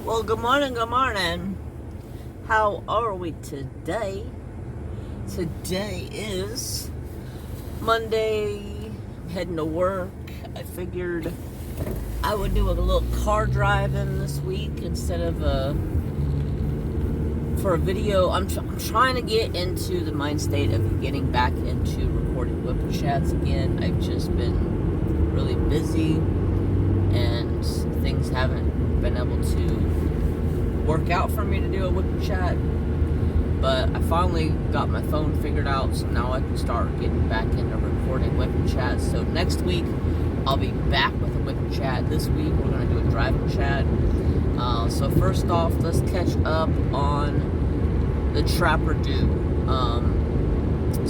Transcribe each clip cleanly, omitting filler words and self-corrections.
Well, good morning, good morning. How are we today? Today is Monday, heading to work. I figured I would do a little car driving this week instead of for a video. I'm trying to get into the mind state of getting back into recording whip chats again. I've just been really busy and things haven't been able to work out for me to do a whip chat, but I finally got my phone figured out, so now I can start getting back into recording whip chats. So next week I'll be back with a whip chat. This week we're going to do a driving chat. So first off, let's catch up on the Trapper dude.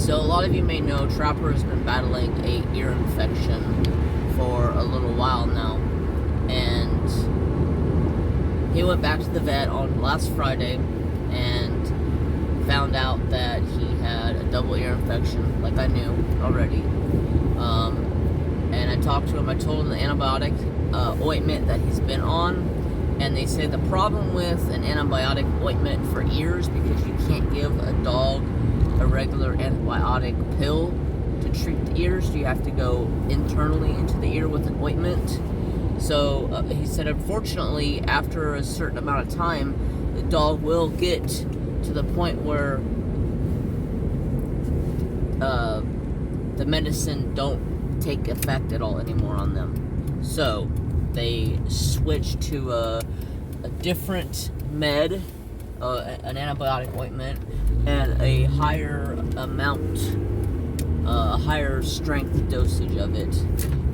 So a lot of you may know Trapper has been battling a ear infection for a little while now, and he went back to the vet on last Friday and found out that he had a double ear infection, like I knew already. And I talked to him. I told him the antibiotic ointment that he's been on, and they say the problem with an antibiotic ointment for ears, because you can't give a dog a regular antibiotic pill to treat the ears, you have to go internally into the ear with an ointment. So he said, unfortunately, after a certain amount of time, the dog will get to the point where the medicine don't take effect at all anymore on them. So they switched to a different med, an antibiotic ointment, and a higher amount, a higher strength dosage of it.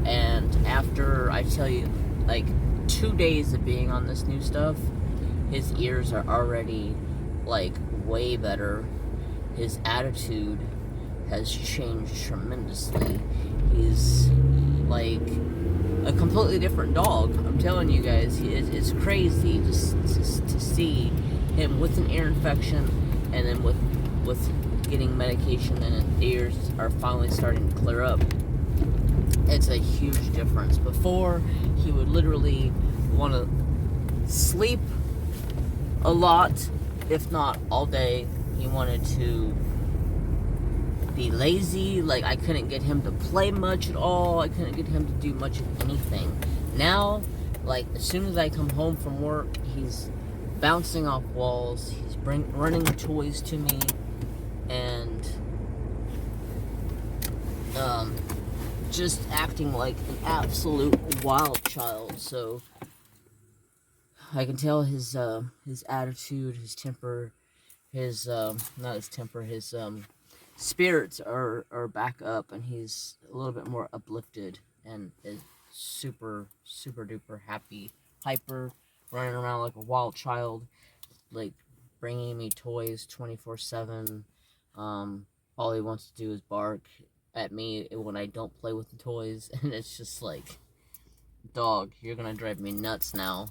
And after, I tell you, like 2 days of being on this new stuff, his ears are already like way better. His attitude has changed tremendously. He's like a completely different dog. I'm telling you guys, it's crazy just to see him with an ear infection, and then with getting medication, and his ears are finally starting to clear up. It's a huge difference. Before, he would literally want to sleep a lot, if not all day. He wanted to be lazy. Like, I couldn't get him to play much at all. I couldn't get him to do much of anything. Now, like, as soon as I come home from work, he's bouncing off walls. He's running toys to me, and just acting like an absolute wild child. So I can tell his attitude, his temper, his not his temper, his spirits are back up, and he's a little bit more uplifted and is super duper happy, hyper, running around like a wild child, like bringing me toys 24/7. All he wants to do is bark at me when I don't play with the toys, and it's just like, dog, you're gonna drive me nuts now.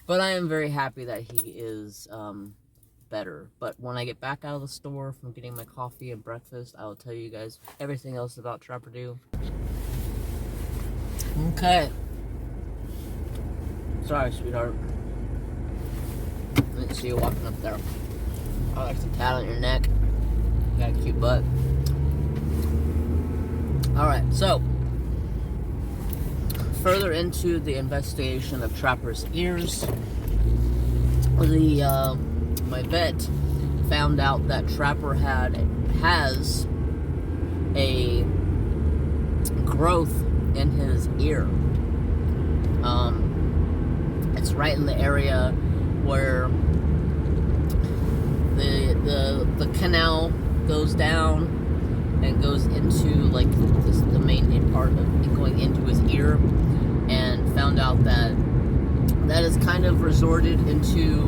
But I am very happy that he is better. But when I get back out of the store from getting my coffee and breakfast, I will tell you guys everything else about Trapper Do. Okay. Sorry, sweetheart. I didn't see you walking up there. I like some tat on your neck. You got a cute butt. Alright, so further into the investigation of Trapper's ears, my vet found out that Trapper has a growth in his ear. It's right in the area where the canal goes down and goes into like the main part of it going into his ear, and found out that has kind of resorted into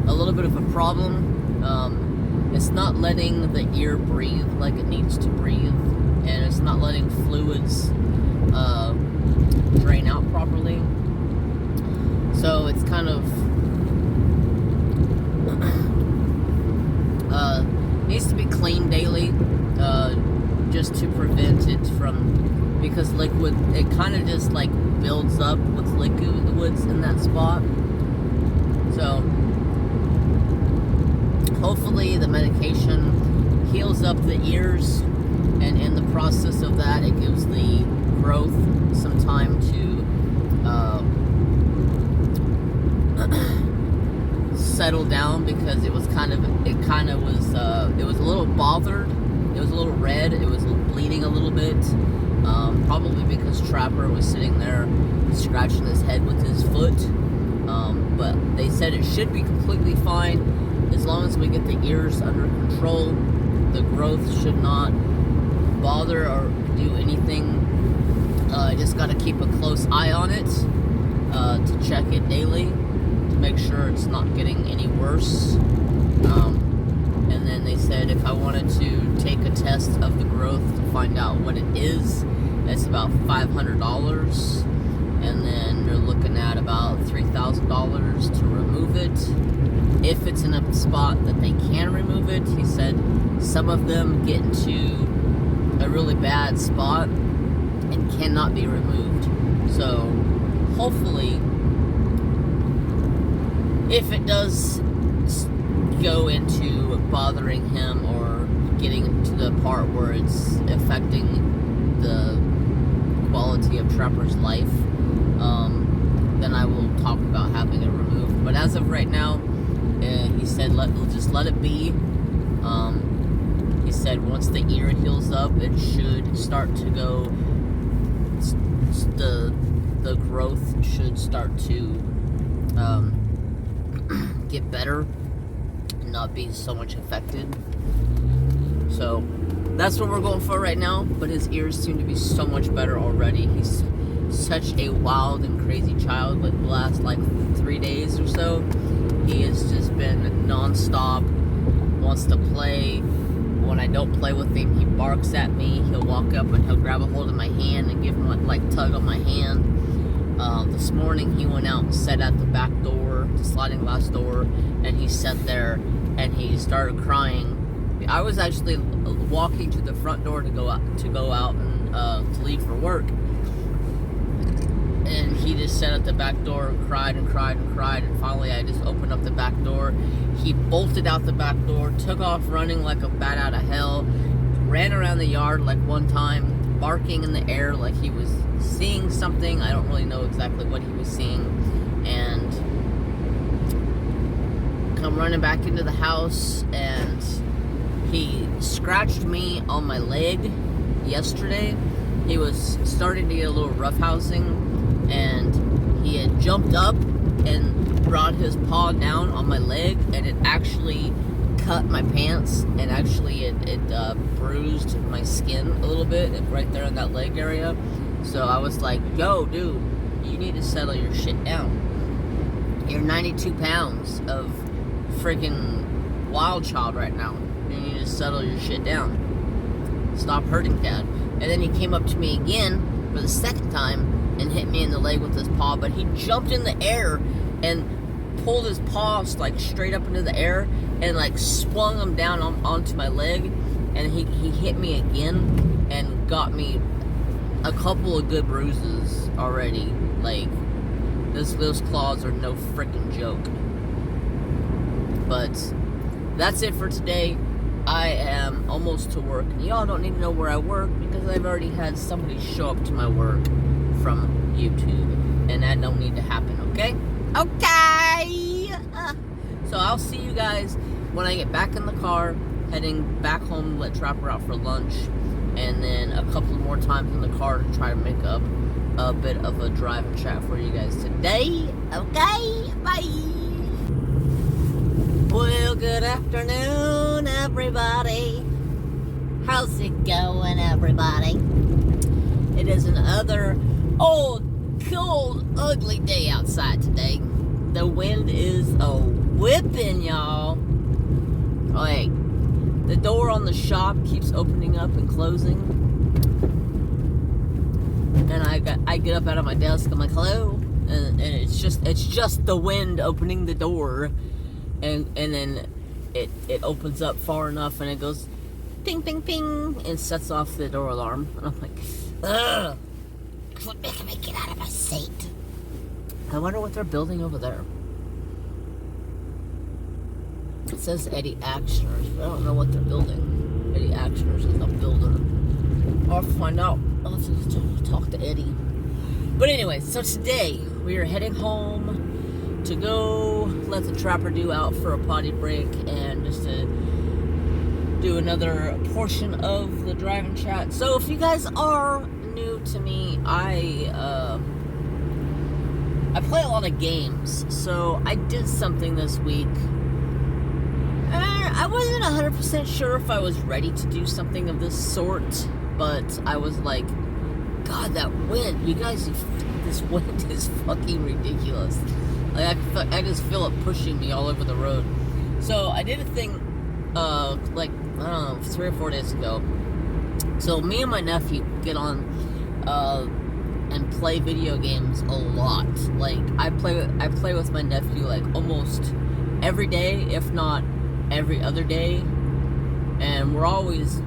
a little bit of a problem. It's not letting the ear breathe like it needs to breathe, and it's not letting fluids drain out properly. So it's kind of needs to be cleaned daily, just to prevent it from, because liquid, it kind of just like builds up with liquids in that spot, So hopefully the medication heals up the ears, and in the process of that, it gives the growth some time to settle down, because it was a little bothered. It was a little red. It was bleeding a little bit. Probably because Trapper was sitting there scratching his head with his foot. But they said it should be completely fine as long as we get the ears under control. The growth should not bother or do anything. I just got to keep a close eye on it to check it daily to make sure it's not getting any worse. And then they said if I wanted to take a test of the growth to find out what it is, it's about $500. And then they're looking at about $3,000 to remove it. If it's in a spot that they can remove it, he said some of them get into a really bad spot and cannot be removed. So hopefully, if it does go into bothering him or getting to the part where it's affecting the quality of Trapper's life, then I will talk about having it removed. But as of right now, he said just let it be. He said once the ear heals up, it should start to go. The growth should start to get better and not be so much affected. So that's what we're going for right now. But his ears seem to be so much better already. He's such a wild and crazy child. Like the last 3 days or so, he has just been non-stop. Wants to play. When I don't play with him, he barks at me. He'll walk up and he'll grab a hold of my hand and give him tug on my hand. This morning he went out and sat at the back door, the sliding glass door, and he sat there and he started crying. I was actually walking to the front door to go out and to leave for work. And he just sat at the back door and cried and cried and cried. And finally, I just opened up the back door. He bolted out the back door, took off running like a bat out of hell, ran around the yard one time, barking in the air like he was seeing something. I don't really know exactly what he was seeing. And come running back into the house, and he scratched me on my leg yesterday. He was starting to get a little roughhousing. And he had jumped up and brought his paw down on my leg, and it actually cut my pants, and actually it bruised my skin a little bit right there in that leg area. So I was like, yo, dude, you need to settle your shit down. You're 92 pounds of freaking wild child right now. You need to settle your shit down. Stop hurting Dad. And then he came up to me again for the second time and hit me in the leg with his paw, but he jumped in the air and pulled his paw straight up into the air and swung him down onto my leg, and he hit me again and got me a couple of good bruises already. Those claws are no freaking joke. But that's it for today. I am almost to work, and y'all don't need to know where I work because I've already had somebody show up to my work from YouTube, and that don't need to happen, okay? Okay! So I'll see you guys when I get back in the car, heading back home to let Trapper out for lunch, and then a couple more times in the car to try to make up a bit of a drive and chat for you guys today. Okay? Bye! Well, good afternoon, everybody. How's it going, everybody? It is another old, cold, ugly day outside today. The wind is a whipping, y'all. The door on the shop keeps opening up and closing. And I get up out of my desk. I'm like, hello, and it's just the wind opening the door, and then it opens up far enough and it goes ping, ping, ping, and sets off the door alarm. And I'm like, ugh. Quit making me get out of my seat. I wonder what they're building over there. says Eddie Actioners, but I don't know what they're building. Eddie Actioners is a builder. I'll find out. I'll have to talk to Eddie. But anyway, so today we are heading home to go let the trapper do out for a potty break and just to do another portion of the driving chat. So if you guys are new to me, I play a lot of games. So I did something this week. I wasn't 100% sure if I was ready to do something of this sort, but I was like, God, that wind, you guys, this wind is fucking ridiculous. Like, I just feel it pushing me all over the road. So I did a thing, like, I don't know, 3 or 4 days ago. So me and my nephew get on, and play video games a lot. Like, I play with my nephew, like, almost every day, if not every other day. And we're always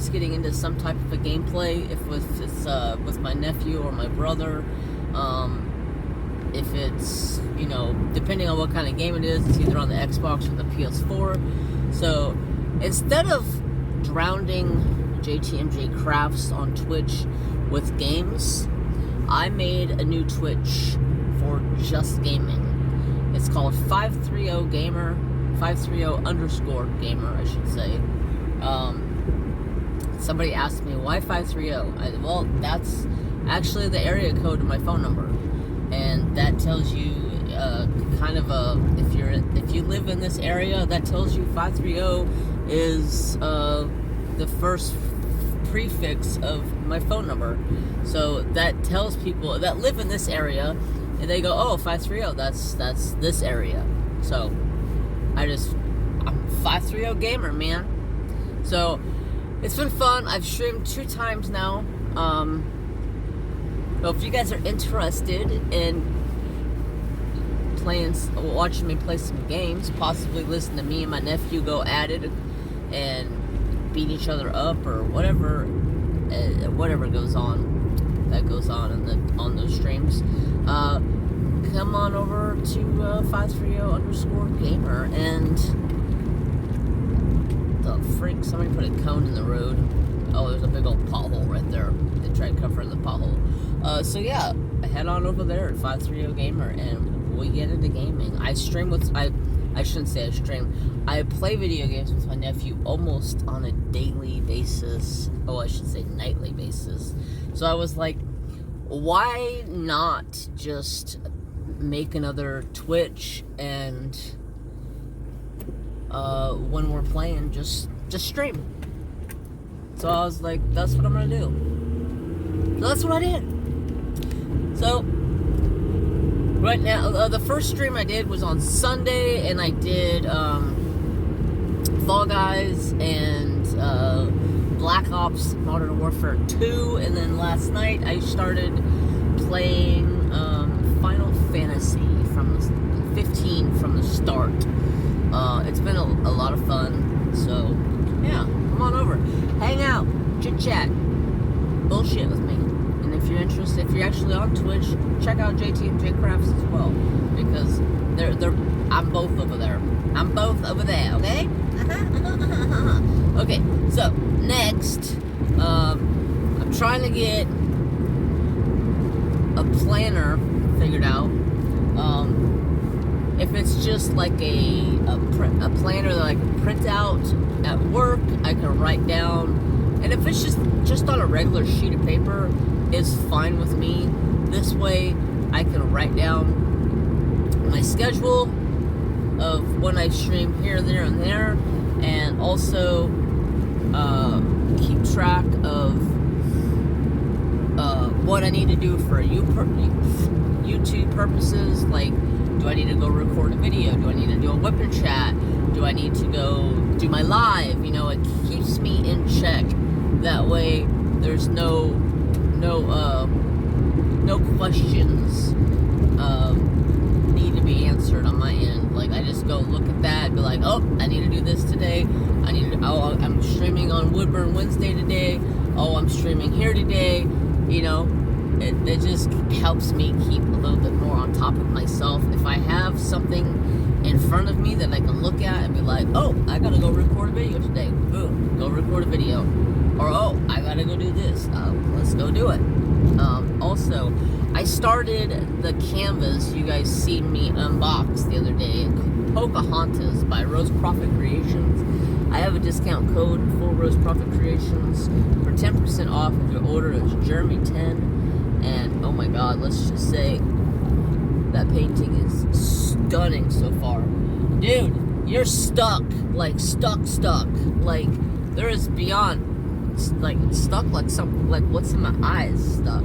getting into some type of a gameplay. If it's with my nephew or my brother, if it's, you know, depending on what kind of game it is, it's either on the Xbox or the PS4. So instead of drowning jtmjcrafts on Twitch with games, I made a new Twitch for just gaming. It's called 530gamer, 530_gamer, I should say. Somebody asked me, why 530? Well, that's actually the area code of my phone number. And that tells you, kind of if you live in this area, that tells you 530 is, the first prefix of my phone number. So that tells people that live in this area, and they go, oh, 530, that's this area. So I'm 530 gamer, man. So it's been fun. I've streamed 2 times now. So if you guys are interested in watching me play some games, possibly listen to me and my nephew go at it and beat each other up or whatever goes on, that goes on on those streams, come on over to 530_gamer. And the freak, somebody put a cone in the road. Oh, there's a big old pothole right there. They tried covering the pothole. So yeah, head on over there at 530gamer and we get into gaming. I stream with, I shouldn't say I stream, I play video games with my nephew almost on a daily basis. Oh, I should say nightly basis. So I was like, why not just make another Twitch and when we're playing, just stream. So I was like, that's what I'm gonna do. So that's what I did. So right now, the first stream I did was on Sunday, and I did Fall Guys and Black Ops Modern Warfare 2, and then last night I started playing Final Fantasy from 15 from the start. It's been a lot of fun, so yeah, come on over, hang out, chit chat, bullshit with me. And if you're interested, if you're actually on Twitch, check out jtmjcrafts as well, because I'm both over there. I'm both over there, okay? Okay, so next, I'm trying to get a planner figured out. If it's just like a planner that I can print out at work, I can write down. And if it's just on a regular sheet of paper, it's fine with me. This way, I can write down my schedule of when I stream here, there, and there, and also keep track of what I need to do for YouTube purposes. Like, do I need to go record a video? Do I need to do a weapon chat? Do I need to go do my live? You know, it keeps me in check. That way, there's no questions need to be answered on my end. Like, I just go look at that, be like, oh, I need to do this today. I'm streaming on Woodburn Wednesday today. Oh, I'm streaming here today. You know, it just helps me keep a little bit more on top of myself. If I have something in front of me that I can look at and be like, oh, I gotta go record a video today. Boom, go record a video. Or, oh, I gotta go do this. Let's go do it. Also, I started the canvas you guys seen me unbox the other day, Pocahontas by Rose Profit Creations. I have a discount code for Rose Profit Creations for 10% off if your order is Jeremy10. And oh my god, let's just say that painting is stunning so far. Dude, you're stuck. Like, stuck. Like, there is beyond, like, stuck like something, like what's in my eyes stuck.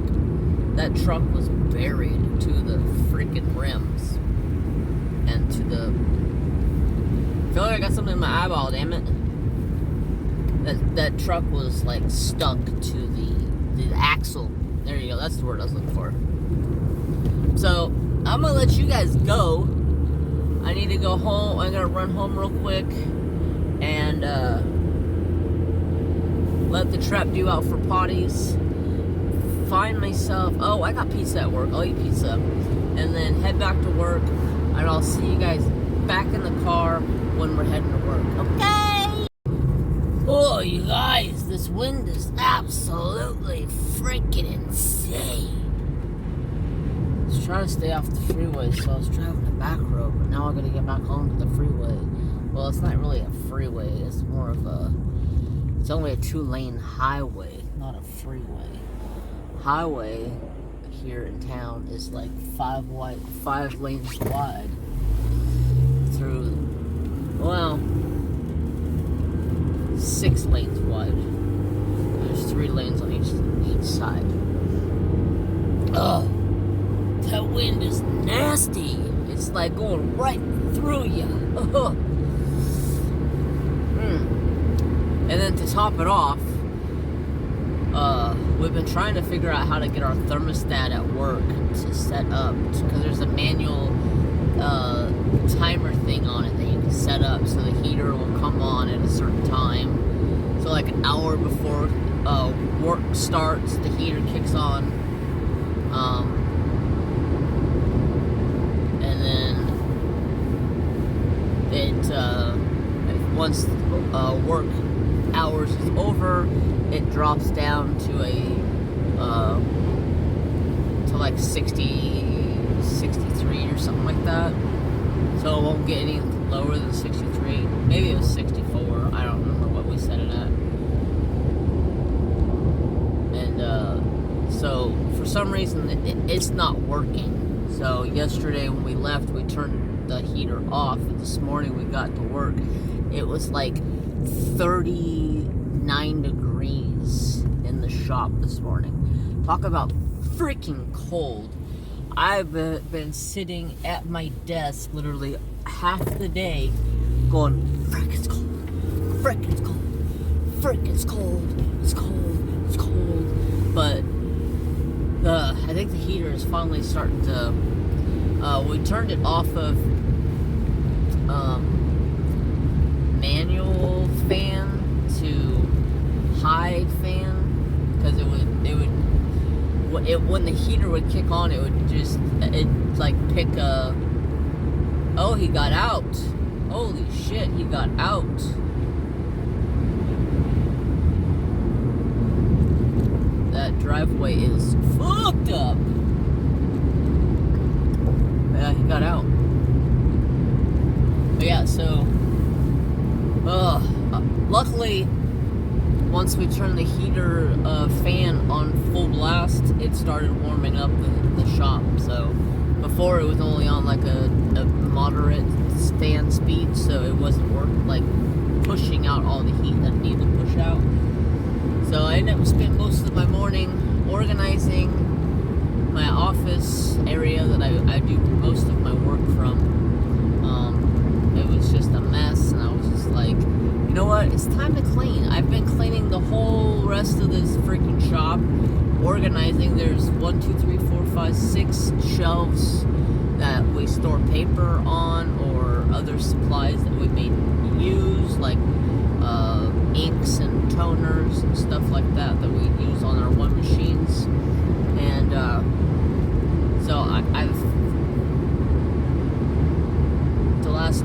That truck was buried to the freaking rims. And to the, I feel like I got something in my eyeball, damn it. That truck was, like, stuck to the axle. There you go, that's the word I was looking for. So, I'm gonna let you guys go. I need to go home. I'm gonna run home real quick and let the trap do out for potties. Find myself. Oh, I got pizza at work. I'll eat pizza, and then head back to work. And I'll see you guys back in the car when we're heading to work. Okay. Oh, you guys, this wind is absolutely freaking insane. I was trying to stay off the freeway, so I was driving the back road, but now I gotta get back onto the freeway. Well, it's not really a freeway, it's more of a, it's only a 2-lane highway, not a freeway. Highway here in town is like 5 lanes wide through, well, 6 lanes wide. There's 3 lanes on each side. Ugh. That wind is nasty. It's like going right through you. And then to top it off, we've been trying to figure out how to get our thermostat at work to set up, because there's a manual timer thing on it that you can set up so the heater will come on at a certain time. So like an hour before work starts, the heater kicks on. Once work hours is over, it drops down to to like 60, 63 or something like that. So it won't get any lower than 63. Maybe it was 64. I don't remember what we set it at. And so for some reason it's not working. So yesterday when we left, we turned the heater off. This morning we got to work, it was like 39 degrees in the shop this morning. Talk about freaking cold. I've been sitting at my desk literally half the day going, frick, it's cold, frick, it's cold, frick, it's cold, it's cold, it's cold. But I think the heater is finally starting to, we turned it off of manual fan to high fan, because when the heater would kick on, it would just, like pick a, oh, he got out, holy shit, he got out. That driveway is fucked up. Yeah, he got out. But yeah, so luckily, once we turned the heater fan on full blast, it started warming up the shop. So before it was only on like a moderate stand speed, so it wasn't like pushing out all the heat that it needed to push out. So I ended up spending most of my morning organizing my office area that I do most of my work from. It was just a mess, and I was just like, you know what, it's time to clean. I've been cleaning the whole rest of this freaking shop, organizing. There's 1, 2, 3, 4, 5, 6 shelves that we store paper on, or other supplies that we may use, like inks and toners and stuff like that we use on our one machines. And so I've the last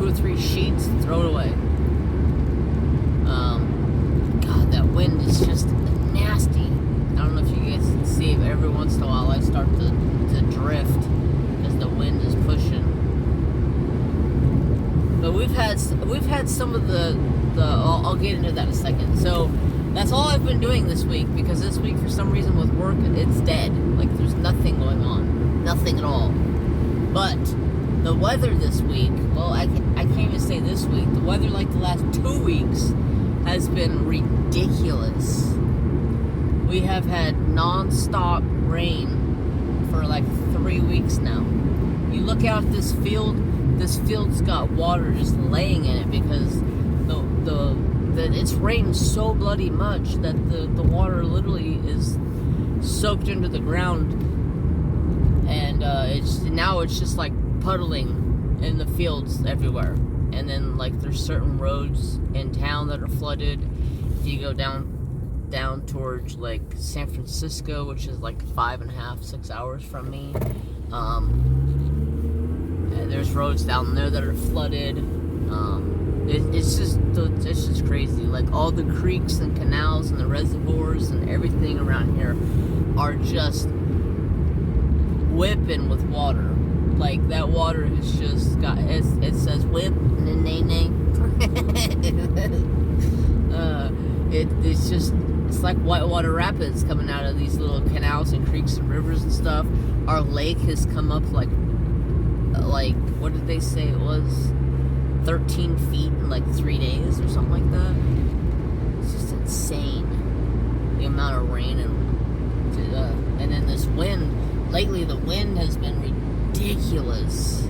or 3 sheets, throw it away. God, that wind is just nasty. I don't know if you guys can see, but every once in a while I start to drift as the wind is pushing. But we've had some of the I'll get into that in a second. So that's all I've been doing this week, because this week for some reason with work it's dead. Like there's nothing going on, nothing at all. But the weather this week, well, I can't even say this week. The weather like the last 2 weeks has been ridiculous. We have had non-stop rain for like 3 weeks now. You look out at this field's got water just laying in it, because it's rained so bloody much that the water literally is soaked into the ground, and it's just like puddling in the fields everywhere. And then like there's certain roads in town that are flooded. If you go down towards like San Francisco, which is like 5.5, 6 hours from me, there's roads down there that are flooded. It's just crazy. Like all the creeks and canals and the reservoirs and everything around here are just whipping with water. Like that water has just got, it says whip and nay. It's like whitewater rapids coming out of these little canals and creeks and rivers and stuff. Our lake has come up like what did they say it was? 13 feet in like 3 days or something like that. It's just insane, the amount of rain and then this wind. Lately the wind has been ridiculous,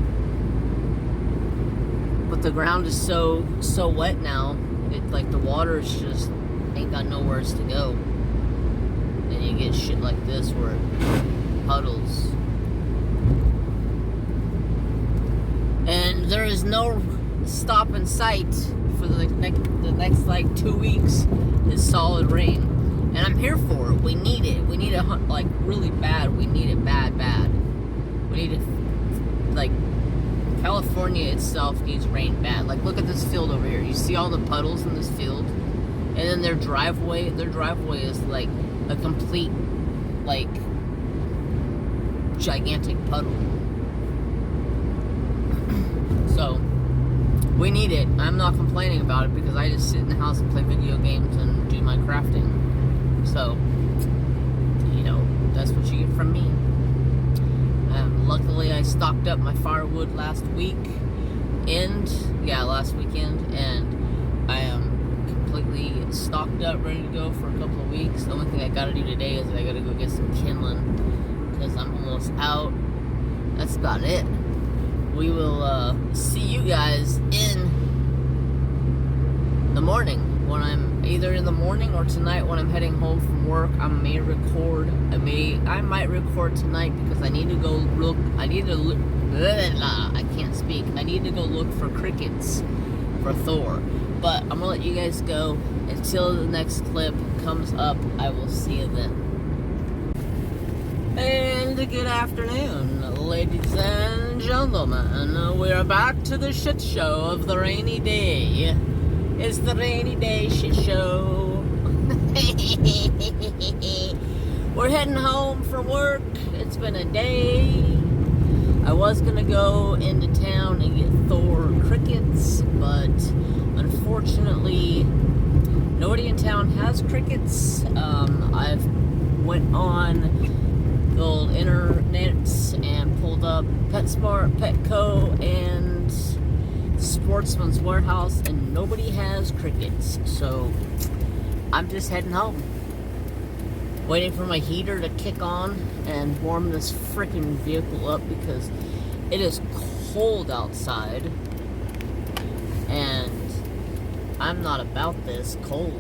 but the ground is so wet now. It like the water is just ain't got nowhere to go, and you get shit like this where it puddles. And there is no stop in sight for the next like 2 weeks is solid rain, and I'm here for it. We need it. We need it like really bad. We need it bad. We need it. Like California itself needs rain bad. Like look at this field over here. You see all the puddles in this field, and then their driveway is like a complete like gigantic puddle. So we need it. I'm not complaining about it, because I just sit in the house and play video games and do my crafting. So, you know, that's what you get from me. Luckily, I stocked up my firewood last weekend, and I am completely stocked up, ready to go for a couple of weeks. The only thing I gotta do today is I gotta go get some kindling, because I'm almost out. That's about it. We will see you guys in the morning, when I'm either in the morning or tonight when I'm heading home from work. I might record tonight, because I need to go look. I need to go look for crickets for Thor. But I'm gonna let you guys go until the next clip comes up. I will see you then. And good afternoon, ladies and gentlemen. We're back to the shit show of the rainy day. It's the rainy day shit show. We're heading home from work. It's been a day. I was gonna go into town and get Thor crickets, but unfortunately nobody in town has crickets. I've went on the old internets and pulled up PetSmart, Petco, and Sportsman's Warehouse, and nobody has crickets. So I'm just heading home, waiting for my heater to kick on and warm this freaking vehicle up, because it is cold outside, and I'm not about this cold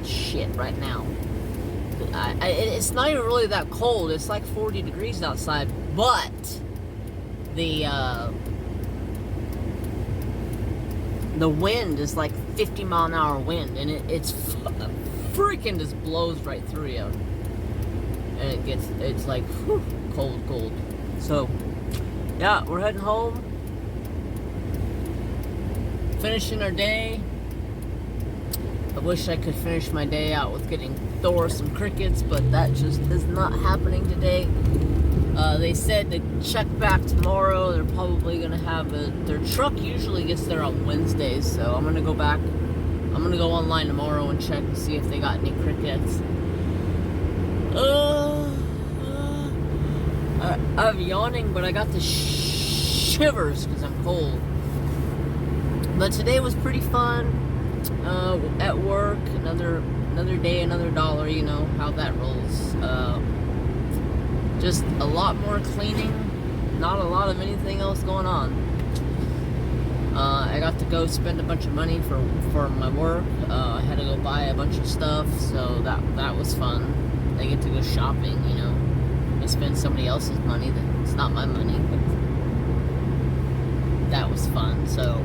shit right now. It's not even really that cold. It's like 40 degrees outside, but the wind is like 50-mile-an-hour wind, and it's freaking just blows right through you, and it's like whew, cold. So yeah, we're heading home. finishing our day. I wish I could finish my day out with getting Thor some crickets, but that just is not happening today. They said to check back tomorrow. They're probably going to have their truck usually gets there on Wednesdays, so I'm going to go back. I'm going to go online tomorrow and check and see if they got any crickets. I'm yawning, but I got the shivers because I'm cold. But today was pretty fun. At work, another day, another dollar. You know how that rolls. Just a lot more cleaning, not a lot of anything else going on. I got to go spend a bunch of money for my work. I had to go buy a bunch of stuff, so that was fun. I get to go shopping, you know. I spend somebody else's money that's not my money, but that was fun. So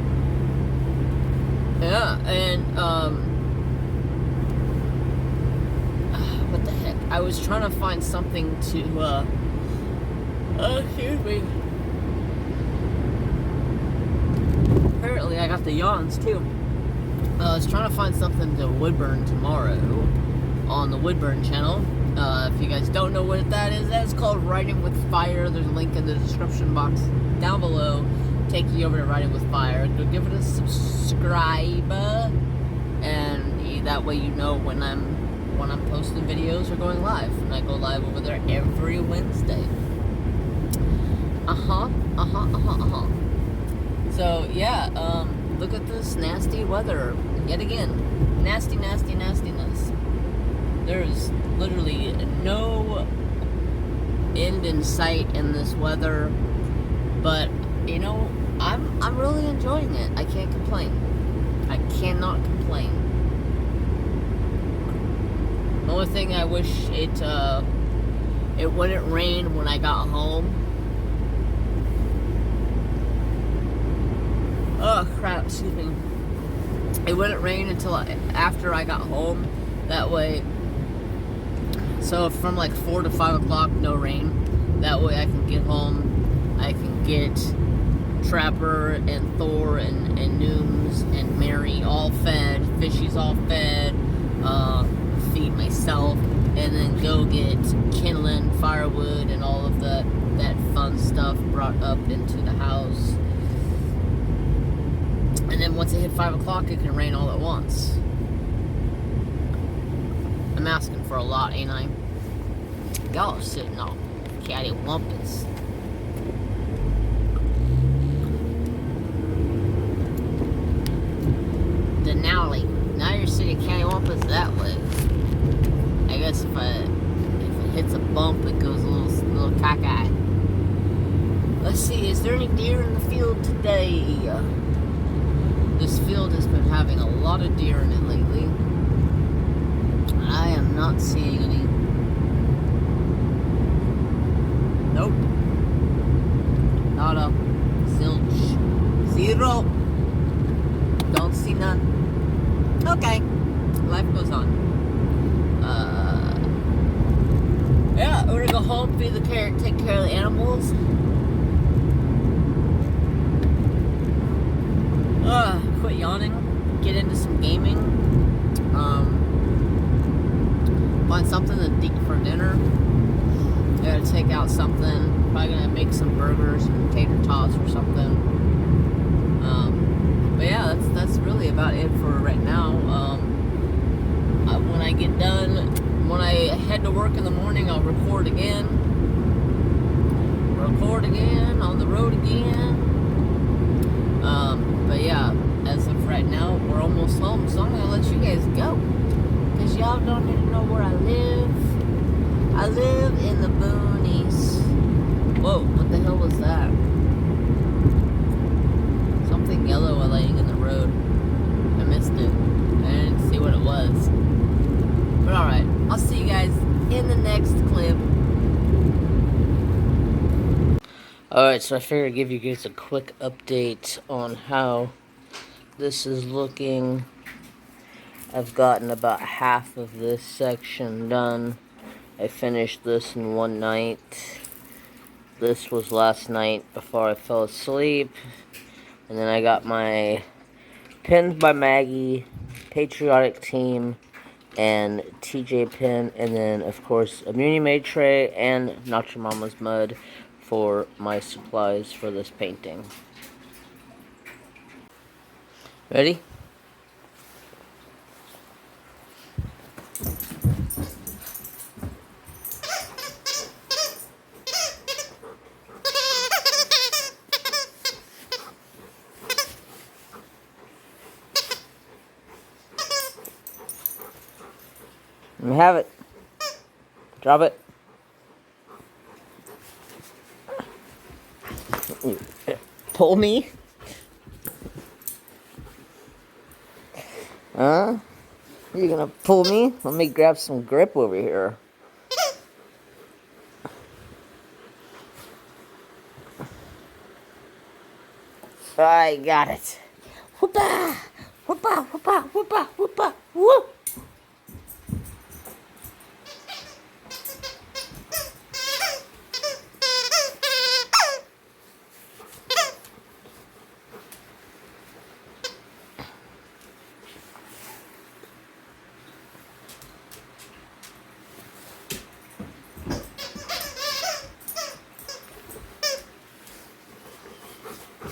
yeah, and what the heck? I was trying to find something to excuse me. Apparently I got the yawns too. I was trying to find something to Woodburn tomorrow on the Woodburn channel. If you guys don't know what that is, that's called Writing with Fire. There's a link in the description box down below. Take you over to Writing with Fire. Go give it a subscribe, and that way you know when I'm posting videos or going live. And I go live over there every Wednesday. So yeah, look at this nasty weather yet again. Nasty nastiness. There's literally no end in sight in this weather, but you know, I'm really enjoying it. I can't complain. I cannot complain. The only thing I wish it wouldn't rain when I got home. Oh crap, excuse me. It wouldn't rain until after I got home. That way, so from like 4 to 5 o'clock, no rain. That way I can get home. I can get Trapper and Thor and Nooms and Mary all fed. Fishy's all fed. Feed myself. And then go get kindling, firewood, and all of that fun stuff brought up into the house. And then once it hit 5 o'clock, it can rain all at once. I'm asking for a lot, ain't I? Y'all are sitting on catty wampus. Denali. Now you're sitting catty wampus that way. I guess if it hits a bump, it goes a little cockeyed. Let's see, is there any deer in the field today? This field has been having a lot of deer in it lately. I am not seeing any. Nope. Not a zilch. Zero. Don't see none. Okay. Life goes on. Yeah, we're gonna go home, feed the carrot, take care of the animals. Quit yawning. Get into some gaming. Find something to eat for dinner. I gotta take out something. Probably gonna make some burgers and tater tots or something. But yeah, that's really about it for right now. When I get done, when I head to work in the morning, I'll record again. On the road again. But yeah, as of right now, we're almost home, so I'm gonna let you guys go. Because y'all don't need to know where I live. I live in the boonies. Whoa, what the hell was that? Something yellow laying in the road. I missed it. I didn't see what it was. But alright, I'll see you guys in the next clip. Alright, so I figured I'd give you guys a quick update on how this is looking. I've gotten about half of this section done. I finished this in one night. This was last night before I fell asleep. And then I got my Pins by Maggie, Patriotic Team, and TJ Pin, and then of course a Muni Made tray and Notcha Mama's mud for my supplies for this painting. Ready? Let me have it. Drop it. Pull me. Huh? You gonna pull me? Let me grab some grip over here. I got it. Whoopah! Whoopah! Whoopah! Whoopah! Whoopah! Whoop!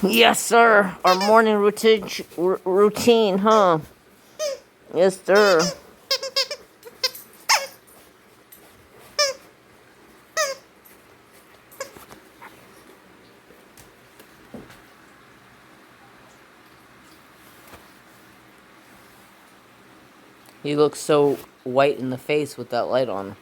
Yes, sir. Our morning routine, huh? Yes, sir. He looks so white in the face with that light on.